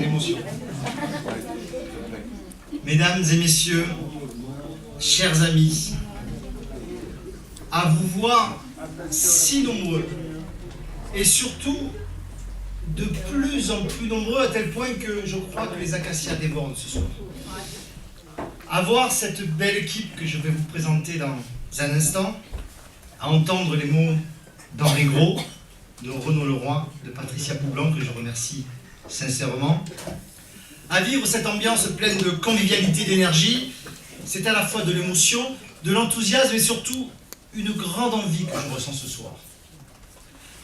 c'est l'émotion. Mesdames et messieurs, chers amis, à vous voir si nombreux, et surtout de plus en plus nombreux, à tel point que je crois que les acacias débordent ce soir. À voir cette belle équipe que je vais vous présenter dans un instant, à entendre les mots d'Henri Gros, de Renaud Leroy, de Patricia Poublan, que je remercie sincèrement, à vivre cette ambiance pleine de convivialité, d'énergie. C'est à la fois de l'émotion, de l'enthousiasme et surtout une grande envie que je ressens ce soir.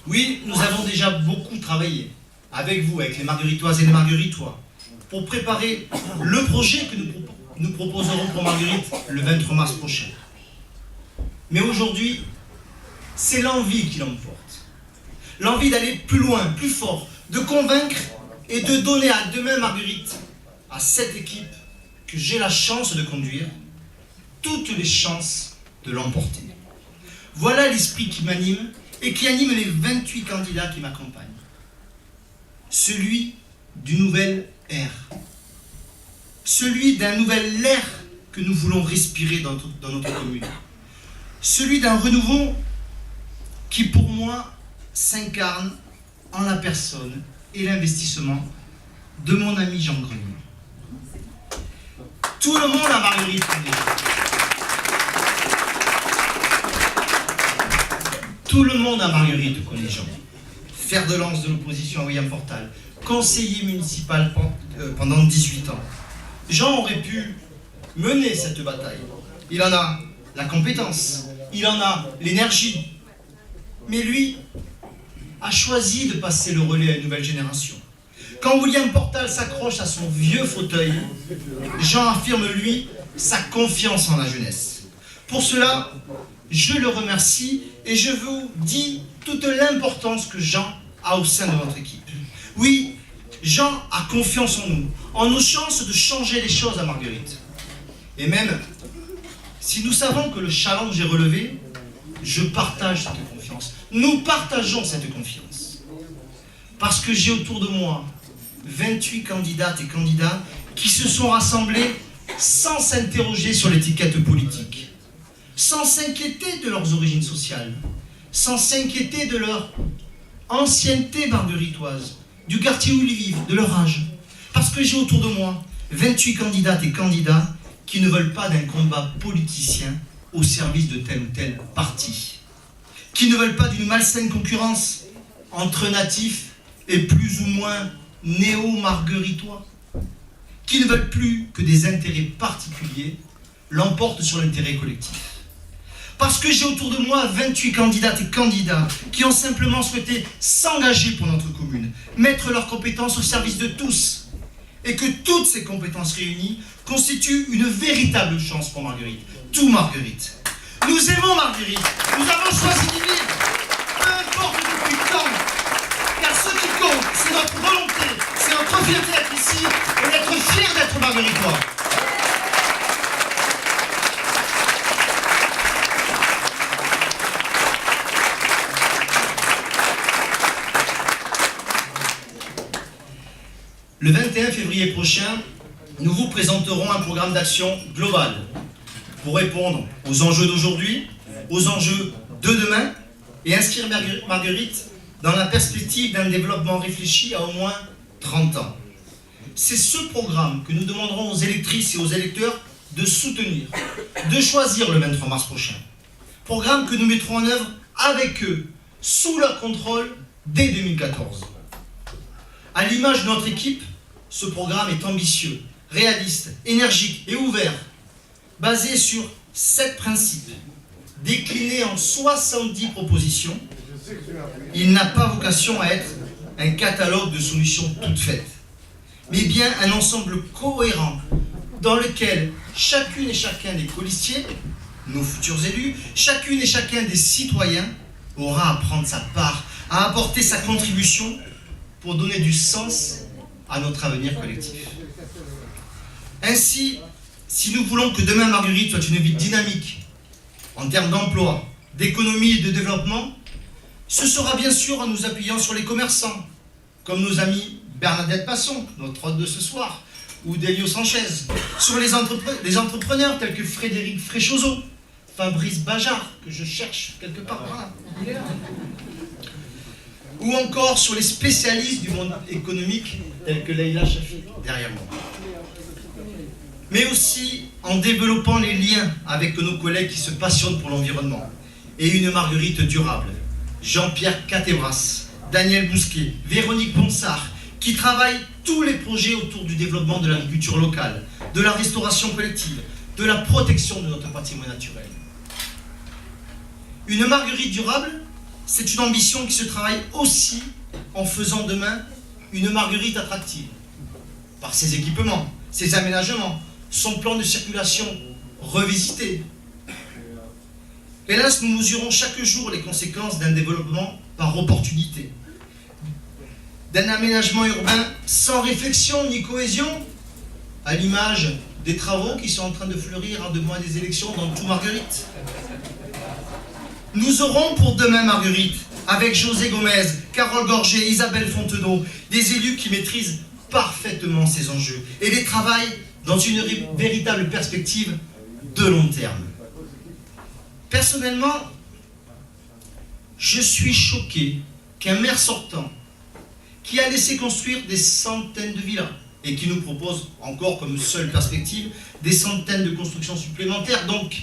Oui, nous avons déjà beaucoup travaillé avec vous, avec les Margueritoises et les Margueritois, pour préparer le projet que nous proposerons pour Marguerite le 23 mars prochain. Mais aujourd'hui, c'est l'envie qui l'emporte. L'envie d'aller plus loin, plus fort, de convaincre et de donner à demain Marguerite, à cette équipe que j'ai la chance de conduire, toutes les chances de l'emporter. Voilà l'esprit qui m'anime et qui anime les 28 candidats qui m'accompagnent. Celui du nouvel air. Celui d'un nouvel air que nous voulons respirer dans notre commune. Celui d'un renouveau qui, pour moi, s'incarne en la personne et l'investissement de mon ami Jean Grenier. Tout le monde a Marguerite connaît. Tout le monde a Marguerite connaît Jean. Fer de lance de l'opposition à William Portal, conseiller municipal pendant 18 ans. Jean aurait pu mener cette bataille. Il en a la compétence, il en a l'énergie. Mais lui a choisi de passer le relais à une nouvelle génération. Quand William Portal s'accroche à son vieux fauteuil, Jean affirme, lui, sa confiance en la jeunesse. Pour cela, je le remercie et je vous dis toute l'importance que Jean a au sein de notre équipe. Oui, Jean a confiance en nos chances de changer les choses à Marguerite. Et même, si nous savons que le challenge est relevé, je partage cette confiance. Nous partageons cette confiance. Parce que j'ai autour de moi 28 candidates et candidats qui se sont rassemblés sans s'interroger sur l'étiquette politique, sans s'inquiéter de leurs origines sociales, sans s'inquiéter de leur ancienneté margueritoise, du quartier où ils vivent, de leur âge. Parce que j'ai autour de moi 28 candidates et candidats qui ne veulent pas d'un combat politicien au service de tel ou tel parti, qui ne veulent pas d'une malsaine concurrence entre natifs et plus ou moins néo-margueritois, qui ne veulent plus que des intérêts particuliers l'emportent sur l'intérêt collectif. Parce que j'ai autour de moi 28 candidates et candidats qui ont simplement souhaité s'engager pour notre commune, mettre leurs compétences au service de tous, et que toutes ces compétences réunies constituent une véritable chance pour Marguerite. Tout Marguerite. Nous aimons Marguerite, nous avons choisi d'y vivre, peu importe depuis quand, car ce qui compte, c'est notre volonté, c'est notre fierté d'être ici et d'être fiers d'être Margueritois. Le 21 février prochain, nous vous présenterons un programme d'action global pour répondre aux enjeux d'aujourd'hui, aux enjeux de demain et inscrire Marguerite dans la perspective d'un développement réfléchi à au moins 30 ans. C'est ce programme que nous demanderons aux électrices et aux électeurs de soutenir, de choisir le 23 mars prochain. Programme que nous mettrons en œuvre avec eux, sous leur contrôle, dès 2014. À l'image de notre équipe, ce programme est ambitieux, réaliste, énergique et ouvert, basé sur 7 principes, déclinés en 70 propositions. Il n'a pas vocation à être un catalogue de solutions toutes faites, mais bien un ensemble cohérent dans lequel chacune et chacun des colistiers, nos futurs élus, chacune et chacun des citoyens aura à prendre sa part, à apporter sa contribution pour donner du sens à notre avenir collectif. Ainsi, si nous voulons que demain Marguerite soit une ville dynamique en termes d'emploi, d'économie et de développement, ce sera bien sûr en nous appuyant sur les commerçants, comme nos amis Bernadette Masson, notre hôte de ce soir, ou Delio Sanchez, sur les entrepreneurs tels que Frédéric Fréchozot, Fabrice Bajard, que je cherche quelque part par là, ou encore sur les spécialistes du monde économique tels que Leïla Chafi, derrière moi. Mais aussi en développant les liens avec nos collègues qui se passionnent pour l'environnement, et une Marguerite durable, Jean-Pierre Catebras, Daniel Bousquet, Véronique Bonsard, qui travaillent tous les projets autour du développement de l'agriculture locale, de la restauration collective, de la protection de notre patrimoine naturel. Une Marguerite durable, c'est une ambition qui se travaille aussi en faisant demain une Marguerite attractive, par ses équipements, ses aménagements, son plan de circulation revisité. Hélas, nous mesurons chaque jour les conséquences d'un développement par opportunité, d'un aménagement urbain sans réflexion ni cohésion, à l'image des travaux qui sont en train de fleurir à 2 mois des élections dans tout Marguerite. Nous aurons pour demain Marguerite, avec José Gomez, Carole Gorgé, Isabelle Fontenot, des élus qui maîtrisent parfaitement ces enjeux et les travaillent dans une véritable perspective de long terme. Personnellement, je suis choqué qu'un maire sortant, qui a laissé construire des centaines de villas et qui nous propose encore comme seule perspective des centaines de constructions supplémentaires, donc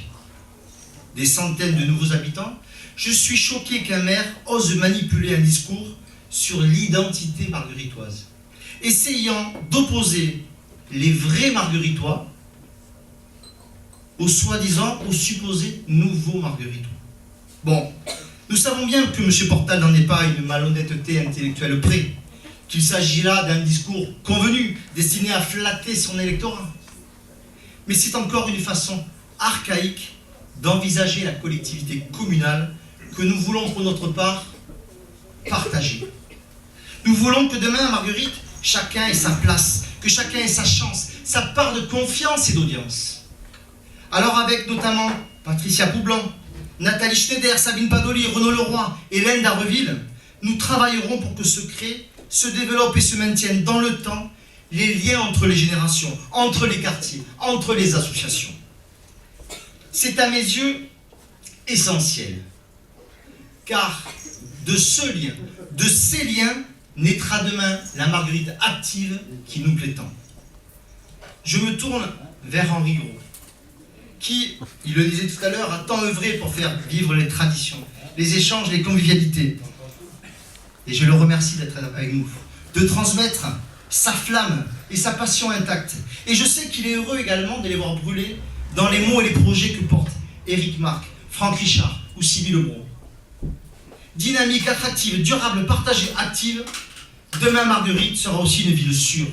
des centaines de nouveaux habitants, je suis choqué qu'un maire ose manipuler un discours sur l'identité margueritoise, essayant d'opposer les vrais margueritois aux soi-disant, aux supposés nouveaux margueritois. Bon, nous savons bien que M. Portal n'en est pas à une malhonnêteté intellectuelle près, qu'il s'agit là d'un discours convenu, destiné à flatter son électorat. Mais c'est encore une façon archaïque d'envisager la collectivité communale que nous voulons pour notre part partager. Nous voulons que demain, à Marguerite, chacun ait sa place, que chacun ait sa chance, sa part de confiance et d'audience. Alors avec notamment Patricia Poublan, Nathalie Schneider, Sabine Padoli, Renaud Leroy, Hélène d'Arreville, nous travaillerons pour que se créent, se développent et se maintiennent dans le temps les liens entre les générations, entre les quartiers, entre les associations. C'est à mes yeux essentiel, car de ce lien, de ces liens, naîtra demain la Marguerite active qui nous plaît tant. Je me tourne vers Henri Gros, qui, il le disait tout à l'heure, a tant œuvré pour faire vivre les traditions, les échanges, les convivialités. Et je le remercie d'être avec nous, de transmettre sa flamme et sa passion intacte. Et je sais qu'il est heureux également de les voir brûler dans les mots et les projets que portent Éric Marc, Franck Richard ou Sylvie Lebron. Dynamique, attractive, durable, partagée, active, demain Marguerite sera aussi une ville sûre.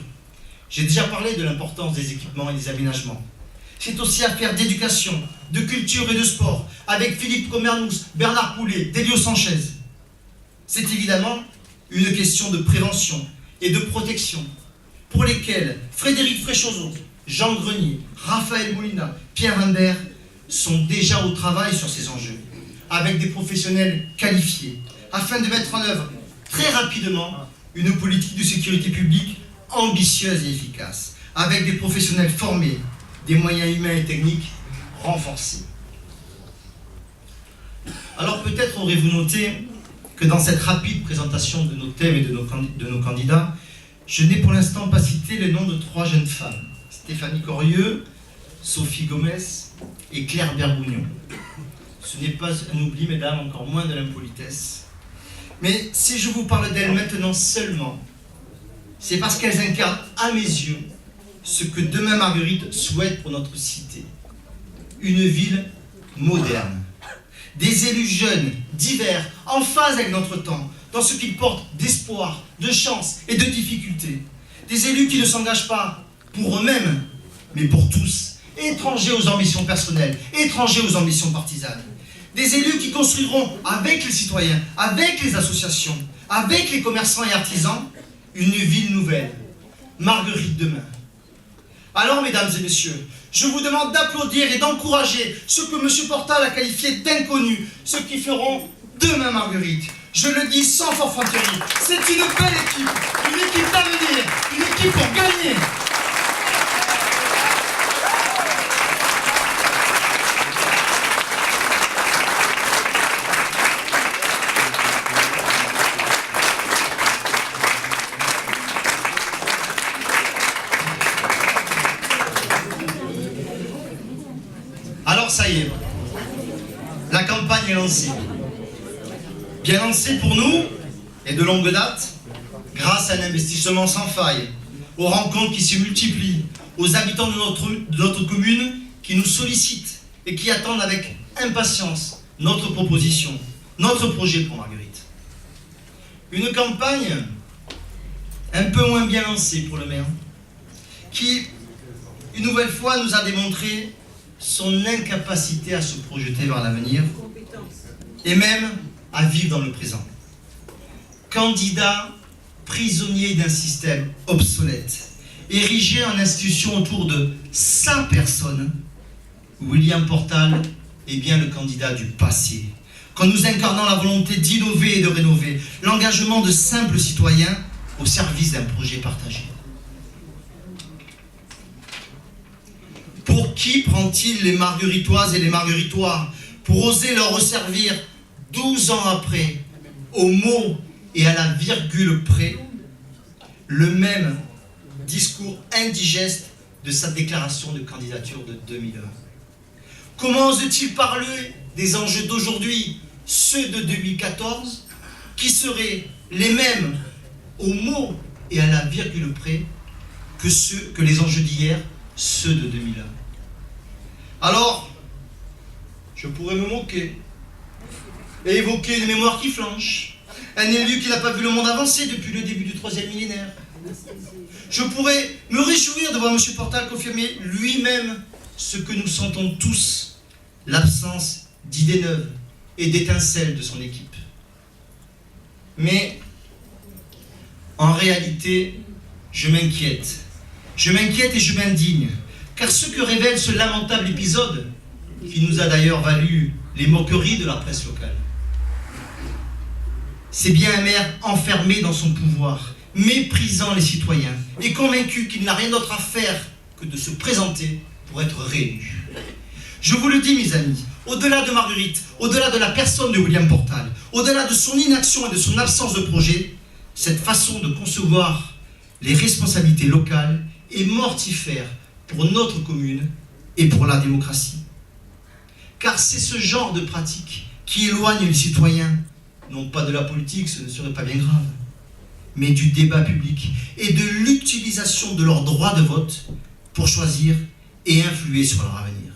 J'ai déjà parlé de l'importance des équipements et des aménagements. C'est aussi affaire d'éducation, de culture et de sport, avec Philippe Comernous, Bernard Poulet, Delio Sanchez. C'est évidemment une question de prévention et de protection, pour lesquelles Frédéric Fréchozot, Jean Grenier, Raphaël Molina, Pierre Imbert sont déjà au travail sur ces enjeux, avec des professionnels qualifiés, afin de mettre en œuvre très rapidement une politique de sécurité publique ambitieuse et efficace, avec des professionnels formés, des moyens humains et techniques renforcés. Alors peut-être aurez-vous noté que dans cette rapide présentation de nos thèmes et de nos candidats, je n'ai pour l'instant pas cité les noms de 3 jeunes femmes, Stéphanie Corieux, Sophie Gomez et Claire Berbougnon. Ce n'est pas un oubli, mesdames, encore moins de l'impolitesse. Mais si je vous parle d'elles maintenant seulement, c'est parce qu'elles incarnent, à mes yeux, ce que demain Marguerite souhaite pour notre cité. Une ville moderne. Des élus jeunes, divers, en phase avec notre temps, dans ce qu'ils portent d'espoir, de chance et de difficultés. Des élus qui ne s'engagent pas pour eux-mêmes, mais pour tous, étrangers aux ambitions personnelles, étrangers aux ambitions partisanes. Des élus qui construiront avec les citoyens, avec les associations, avec les commerçants et artisans, une ville nouvelle, Marguerite demain. Alors, mesdames et messieurs, je vous demande d'applaudir et d'encourager ceux que M. Portal a qualifiés d'inconnus, ceux qui feront demain Marguerite. Je le dis sans forfanterie, c'est une belle équipe d'avenir. parti pour gagner. Alors ça y est, la campagne est lancée. Bien lancée pour nous, et de longue date, grâce à un investissement sans faille, aux rencontres qui se multiplient, aux habitants de notre commune qui nous sollicitent et qui attendent avec impatience notre proposition, notre projet pour Marguerite. Une campagne un peu moins bien lancée pour le maire, qui, une nouvelle fois, nous a démontré son incapacité à se projeter vers l'avenir et même à vivre dans le présent. Candidat prisonnier d'un système obsolète, érigé en institution autour de sa personne, William Portal est bien le candidat du passé. Quand nous incarnons la volonté d'innover et de rénover, l'engagement de simples citoyens au service d'un projet partagé. Pour qui prend-il les Margueritoises et les Margueritois pour oser leur resservir 12 ans après, au mot et à la virgule près, le même discours indigeste de sa déclaration de candidature de 2001? Comment ose-t-il parler des enjeux d'aujourd'hui, ceux de 2014, qui seraient les mêmes au mot et à la virgule près que les enjeux d'hier, ceux de 2001? Alors, je pourrais me moquer et évoquer une mémoire qui flanche, un élu qui n'a pas vu le monde avancer depuis le début du 3e millénaire. Je pourrais me réjouir de voir M. Portal confirmer lui-même ce que nous sentons tous, l'absence d'idées neuves et d'étincelles de son équipe. Mais, en réalité, je m'inquiète. Je m'inquiète et je m'indigne, car ce que révèle ce lamentable épisode, qui nous a d'ailleurs valu les moqueries de la presse locale, c'est bien un maire enfermé dans son pouvoir, méprisant les citoyens et convaincu qu'il n'a rien d'autre à faire que de se présenter pour être réélu. Je vous le dis, mes amis, au-delà de Marguerite, au-delà de la personne de William Portal, au-delà de son inaction et de son absence de projet, cette façon de concevoir les responsabilités locales est mortifère pour notre commune et pour la démocratie. Car c'est ce genre de pratique qui éloigne les citoyens, non pas de la politique, ce ne serait pas bien grave, mais du débat public et de l'utilisation de leur droit de vote pour choisir et influer sur leur avenir.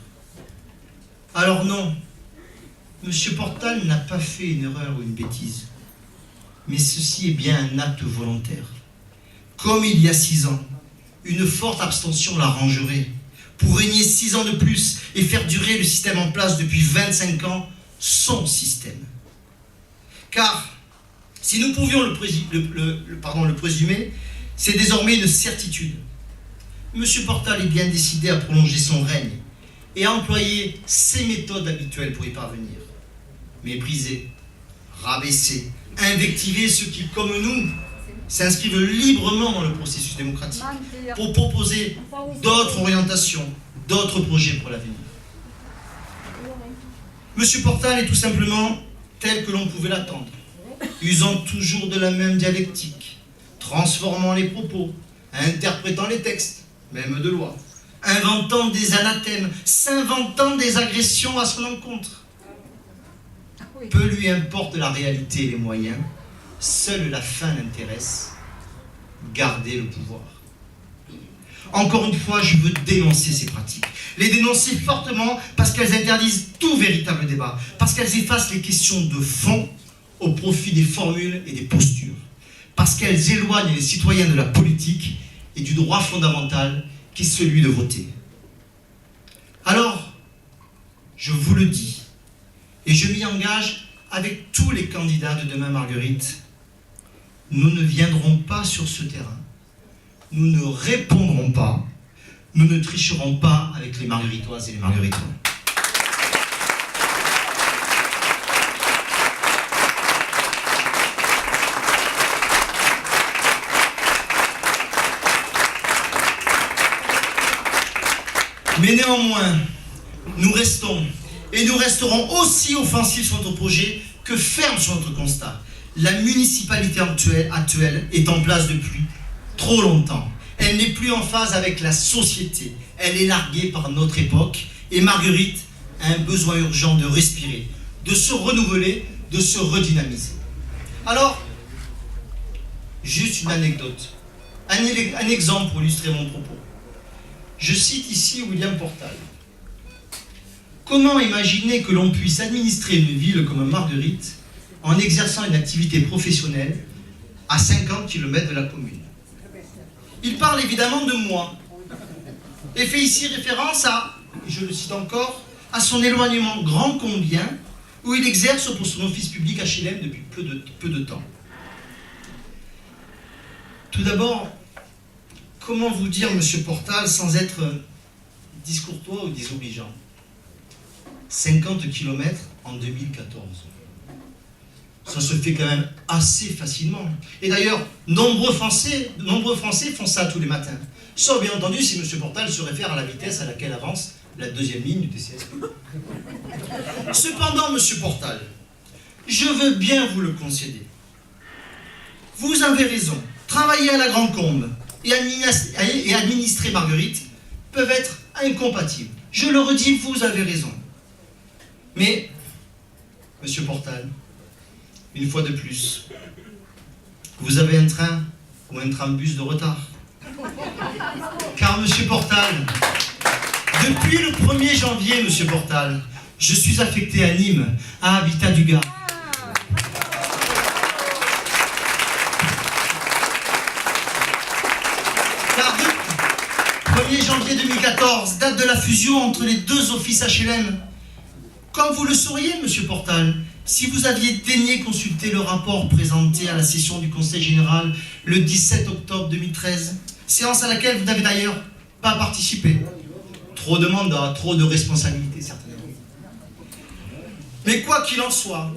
Alors non, M. Portal n'a pas fait une erreur ou une bêtise, mais ceci est bien un acte volontaire. Comme il y a 6 ans, une forte abstention l'arrangerait pour régner 6 ans de plus et faire durer le système en place depuis 25 ans, son système. Car, si nous pouvions le présumer, c'est désormais une certitude. M. Portal est bien décidé à prolonger son règne et à employer ses méthodes habituelles pour y parvenir. Mépriser, rabaisser, invectiver ceux qui, comme nous, s'inscrivent librement dans le processus démocratique pour proposer d'autres orientations, d'autres projets pour l'avenir. M. Portal est tout simplement tel que l'on pouvait l'attendre, usant toujours de la même dialectique, transformant les propos, interprétant les textes, même de loi, inventant des anathèmes, s'inventant des agressions à son encontre. Peu lui importe la réalité et les moyens, seule la fin l'intéresse, garder le pouvoir. Encore une fois, je veux dénoncer ces pratiques. Les dénoncer fortement parce qu'elles interdisent tout véritable débat, parce qu'elles effacent les questions de fond au profit des formules et des postures, parce qu'elles éloignent les citoyens de la politique et du droit fondamental qui est celui de voter. Alors, je vous le dis, et je m'y engage avec tous les candidats de Demain Marguerite, nous ne viendrons pas sur ce terrain, nous ne répondrons pas, nous ne tricherons pas avec les Margueritoises et les Margueritois. Mais néanmoins, nous restons et nous resterons aussi offensifs sur notre projet que fermes sur notre constat. La municipalité actuelle est en place depuis trop longtemps. Elle n'est plus en phase avec la société. Elle est larguée par notre époque. Et Marguerite a un besoin urgent de respirer, de se renouveler, de se redynamiser. Alors, juste une anecdote, un exemple pour illustrer mon propos. Je cite ici William Portal. Comment imaginer que l'on puisse administrer une ville comme Marguerite en exerçant une activité professionnelle à 50 km de la commune? Il parle évidemment de moi et fait ici référence à, je le cite encore, à son éloignement grand combien où il exerce pour son office public HLM depuis peu de temps. Tout d'abord, comment vous dire, Monsieur Portal, sans être discourtois ou désobligeant? 50 km en 2014. Ça se fait quand même assez facilement. Et d'ailleurs, nombreux Français font ça tous les matins. Sauf bien entendu si M. Portal se réfère à la vitesse à laquelle avance la deuxième ligne du TCSP. Cependant, M. Portal, je veux bien vous le concéder. Vous avez raison. Travailler à la Grande Combe et administrer Marguerite peuvent être incompatibles. Je le redis, vous avez raison. Mais, M. Portal, une fois de plus, vous avez un train ou un trambus de retard. Car, M. Portal, depuis le 1er janvier, M. Portal, je suis affecté à Nîmes, à Habitat du Gard. Car depuis 1er janvier 2014, date de la fusion entre les deux offices HLM. Comme vous le sauriez, M. Portal, si vous aviez daigné consulter le rapport présenté à la session du Conseil général le 17 octobre 2013, séance à laquelle vous n'avez d'ailleurs pas participé. Trop de mandats, trop de responsabilités, certainement. Mais quoi qu'il en soit,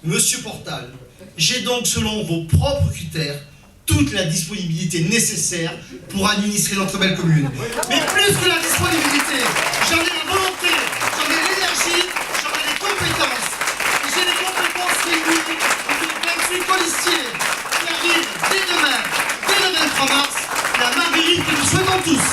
M. Portal, j'ai donc, selon vos propres critères, toute la disponibilité nécessaire pour administrer notre belle commune. Mais plus que la disponibilité, j'en ai la volonté, j'en ai l'énergie, j'en ai les compétences. J'ai les compétences réunies du 28 policiers qui arrivent dès demain, dès le 23 mars, la Marguerite que nous souhaitons tous.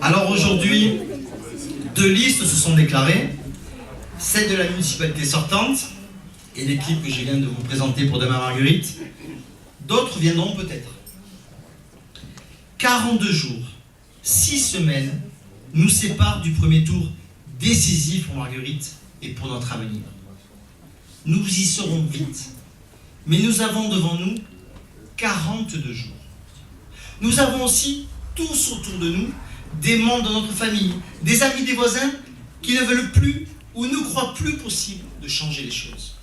Alors aujourd'hui, 2 listes se sont déclarées, celle de la municipalité sortante et l'équipe que je viens de vous présenter pour demain Marguerite. D'autres viendront peut-être. 42 jours, 6 semaines nous séparent du premier tour décisif pour Marguerite et pour notre avenir. Nous y serons vite, mais nous avons devant nous 42 jours. Nous avons aussi tous autour de nous des membres de notre famille, des amis, des voisins qui ne veulent plus ou ne croient plus possible de changer les choses.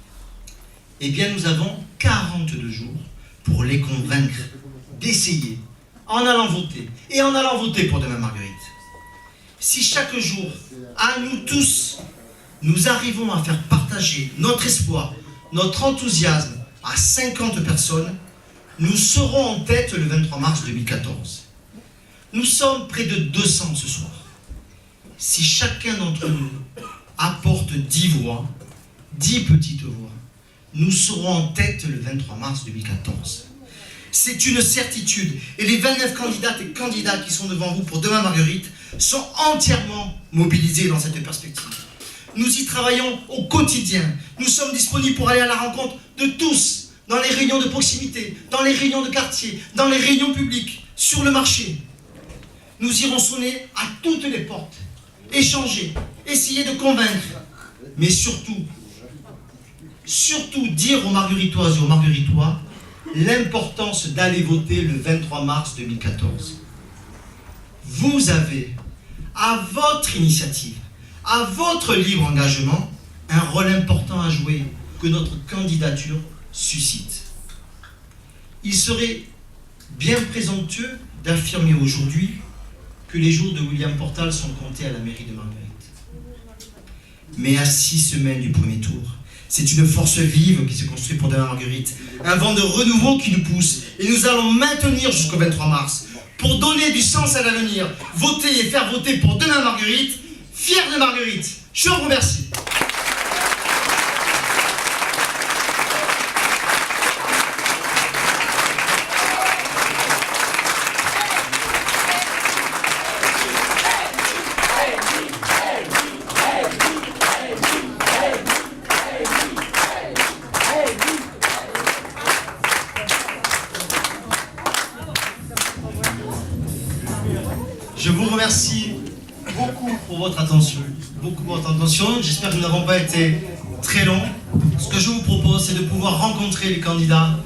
Eh bien, nous avons 42 jours pour les convaincre d'essayer, en allant voter, et en allant voter pour demain Marguerite. Si chaque jour, à nous tous, nous arrivons à faire partager notre espoir, notre enthousiasme à 50 personnes, nous serons en tête le 23 mars 2014. Nous sommes près de 200 ce soir. Si chacun d'entre nous apporte 10 voix, 10 petites voix, nous serons en tête le 23 mars 2014. C'est une certitude. Et les 29 candidates et candidats qui sont devant vous pour demain Marguerite sont entièrement mobilisés dans cette perspective. Nous y travaillons au quotidien. Nous sommes disponibles pour aller à la rencontre de tous, dans les réunions de proximité, dans les réunions de quartier, dans les réunions publiques, sur le marché. Nous irons sonner à toutes les portes, échanger, essayer de convaincre, mais surtout dire aux Margueritoises et aux Margueritois l'importance d'aller voter le 23 mars 2014. Vous avez, à votre initiative, à votre libre engagement, un rôle important à jouer que notre candidature suscite. il serait bien présomptueux d'affirmer aujourd'hui que les jours de William Portal sont comptés à la mairie de Marguerite. Mais à 6 semaines du premier tour, c'est une force vive qui se construit pour Demain Marguerite, un vent de renouveau qui nous pousse, et nous allons maintenir jusqu'au 23 mars, pour donner du sens à l'avenir, voter et faire voter pour Demain Marguerite, fier de Marguerite. Je vous remercie. Je vous remercie beaucoup pour votre attention. J'espère que nous n'avons pas été très longs. Ce que je vous propose, c'est de pouvoir rencontrer les candidats,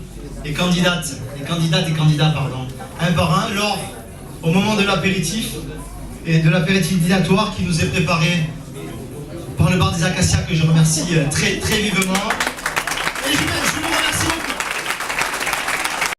un par un, au moment de l'apéritif et de l'apéritif dînatoire qui nous est préparé par le bar des Acacias, que je remercie très vivement.